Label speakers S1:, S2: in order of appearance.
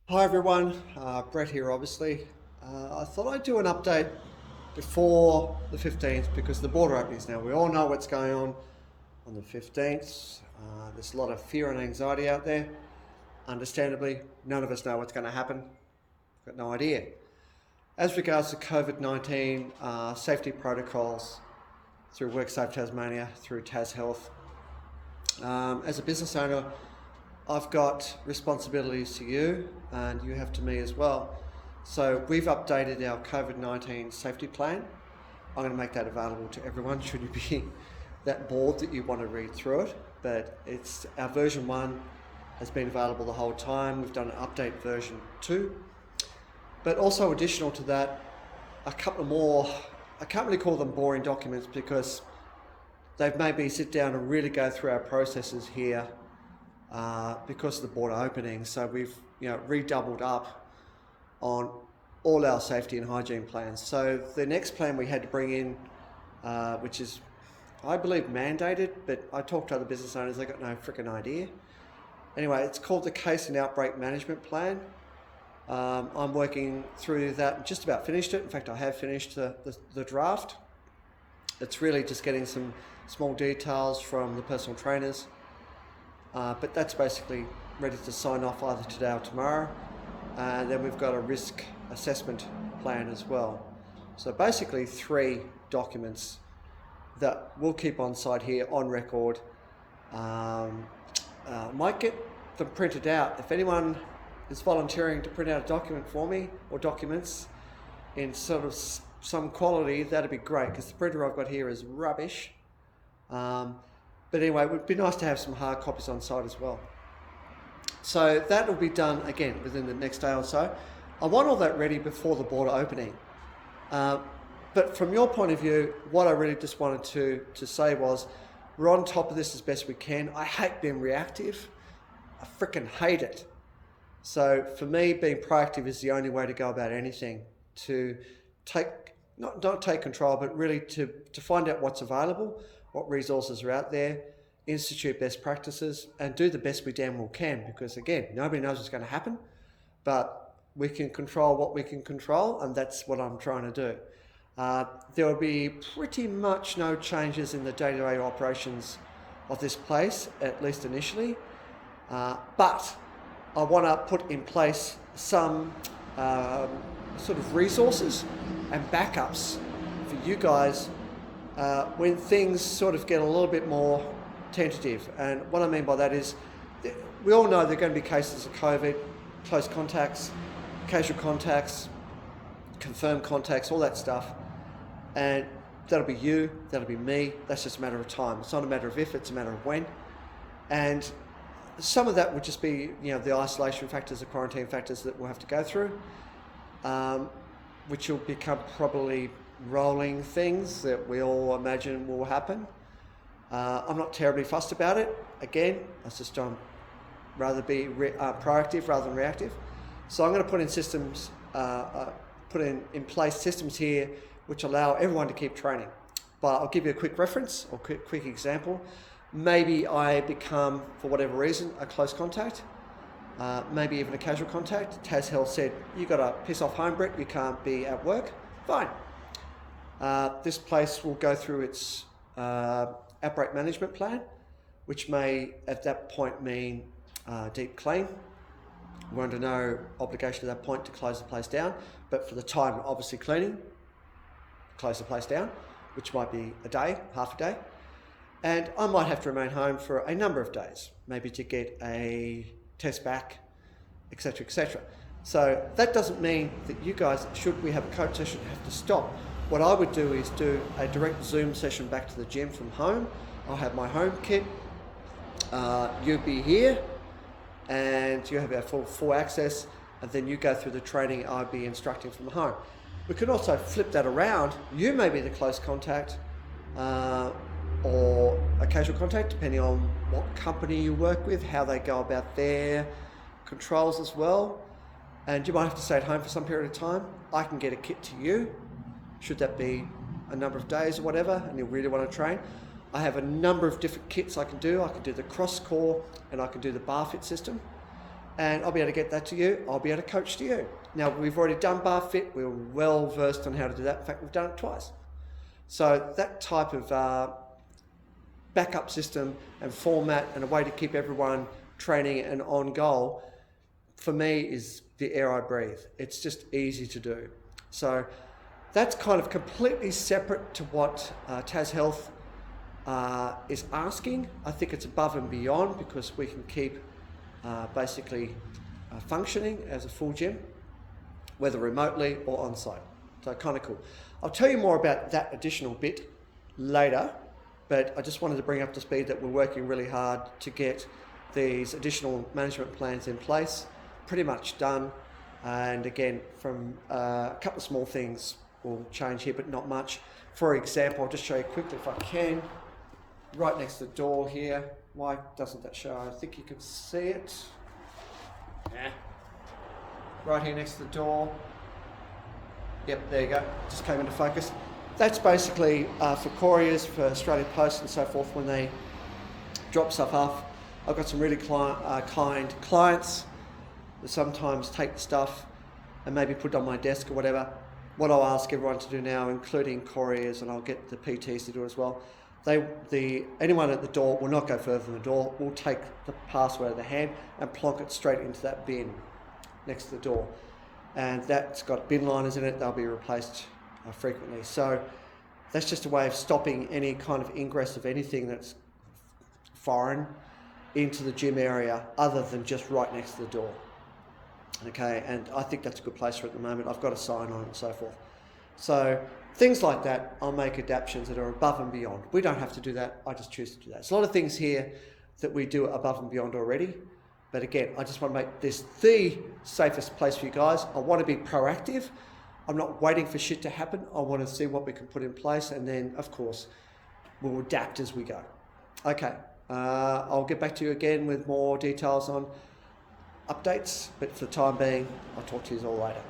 S1: Hi everyone, Brett here obviously. I thought I'd do an update before the 15th because the border opens now. We all know what's going on the 15th. There's a lot of fear and anxiety out there. Understandably, none of us know what's going to happen. Got no idea. As regards to COVID-19 safety protocols through WorkSafe Tasmania, through Tas Health, as a business owner, I've got responsibilities to you and you have to me as well. So we've updated our COVID-19 safety plan. I'm going to make that available to everyone should you be that bored that you want to read through it. But it's our version 1 has been available the whole time. We've done an update version 2. But also additional to that, a couple more, I can't really call them boring documents because they've made me sit down and really go through our processes here because of the border opening. So we've redoubled up on all our safety and hygiene plans. So the next plan we had to bring in, which is I believe mandated, but I talked to other business owners, they got no freaking idea. Anyway, it's called the Case and Outbreak Management Plan. I'm working through that, just about finished it. In fact, I have finished the draft. It's really just getting some small details from the personal trainers. But that's basically ready to sign off either today or tomorrow. And then we've got a risk assessment plan as well. So basically 3 documents that we'll keep on site here on record. Might get them printed out. If anyone is volunteering to print out a document for me or documents in sort of some quality, that'd be great because the printer I've got here is rubbish. But anyway, it would be nice to have some hard copies on site as well. So that will be done again within the next day or so. I want all that ready before the border opening. But from your point of view, what I really just wanted to say was we're on top of this as best we can. I hate being reactive. I freaking hate it. So for me, being proactive is the only way to go about anything, to take, not take control, but really to find out what's available, what resources are out there, institute best practices, and do the best we damn well can. Because again, nobody knows what's going to happen, but we can control what we can control, and that's what I'm trying to do. There will be pretty much no changes in the day-to-day operations of this place, at least initially. But I want to put in place some sort of resources and backups for you guys when things sort of get a little bit more tentative. And what I mean by that is we all know there are going to be cases of COVID, close contacts, casual contacts, confirmed contacts, all that stuff. And that'll be you, that'll be me. That's just a matter of time. It's not a matter of if, it's a matter of when. And some of that would just be, the isolation factors, the quarantine factors that we'll have to go through, which will become probably rolling things that we all imagine will happen. I'm not terribly fussed about it. Again, I just rather be proactive rather than reactive. So I'm going to put in systems, put in place systems here which allow everyone to keep training. But I'll give you a quick reference or quick example. Maybe I become, for whatever reason, a close contact, maybe even a casual contact. Tas Health said, you got to piss off home, Brett, you can't be at work. Fine. This place will go through its outbreak management plan, which may at that point mean deep clean. We're under no obligation at that point to close the place down, but for the time, obviously cleaning, close the place down, which might be a day, half a day. And I might have to remain home for a number of days, maybe to get a test back, etc., etc. So that doesn't mean that you guys, should we have a coach session, have to stop. What I would do is do a direct Zoom session back to the gym from home. I'll have my home kit. You'll be here and you have our full access, and then you go through the training I'll be instructing from home. We can also flip that around. You may be the close contact or a casual contact, depending on what company you work with, how they go about their controls as well. And you might have to stay at home for some period of time. I can get a kit to you, should that be a number of days or whatever, and you really want to train. I have a number of different kits I can do. I can do the cross core and I can do the bar fit system. and I'll be able to get that to you. I'll be able to coach to you. Now, we've already done bar fit. We're well versed on how to do that. In fact, we've done it twice. So that type of backup system and format and a way to keep everyone training and on goal, for me, is the air I breathe. It's just easy to do. So that's kind of completely separate to what Tas Health is asking. I think it's above and beyond because we can keep basically functioning as a full gym, whether remotely or on site. So kind of cool. I'll tell you more about that additional bit later, but I just wanted to bring up to speed that we're working really hard to get these additional management plans in place, pretty much done. And again, from a couple of small things will change here, but not much. For example, I'll just show you quickly if I can. Right next to the door here. Why doesn't that show? I think you can see it. Yeah. Right here next to the door. Yep, there you go. Just came into focus. That's basically for couriers, for Australia Post and so forth when they drop stuff off. I've got some really kind clients that sometimes take the stuff and maybe put it on my desk or whatever. What I'll ask everyone to do now, including couriers, and I'll get the PTs to do it as well, anyone at the door will not go further than the door. We'll take the parcel out of the hand and plonk it straight into that bin next to the door. And that's got bin liners in it. They'll be replaced frequently. So that's just a way of stopping any kind of ingress of anything that's foreign into the gym area other than just right next to the door. Okay, and I think that's a good place for it at the moment. I've got a sign on it and so forth. So things like that, I'll make adaptations that are above and beyond. We don't have to do that. I just choose to do that. There's a lot of things here that we do above and beyond already. But again, I just want to make this the safest place for you guys. I want to be proactive. I'm not waiting for shit to happen. I want to see what we can put in place. And then, of course, we'll adapt as we go. Okay, I'll get back to you again with more details on updates. But for the time being, I'll talk to you all later.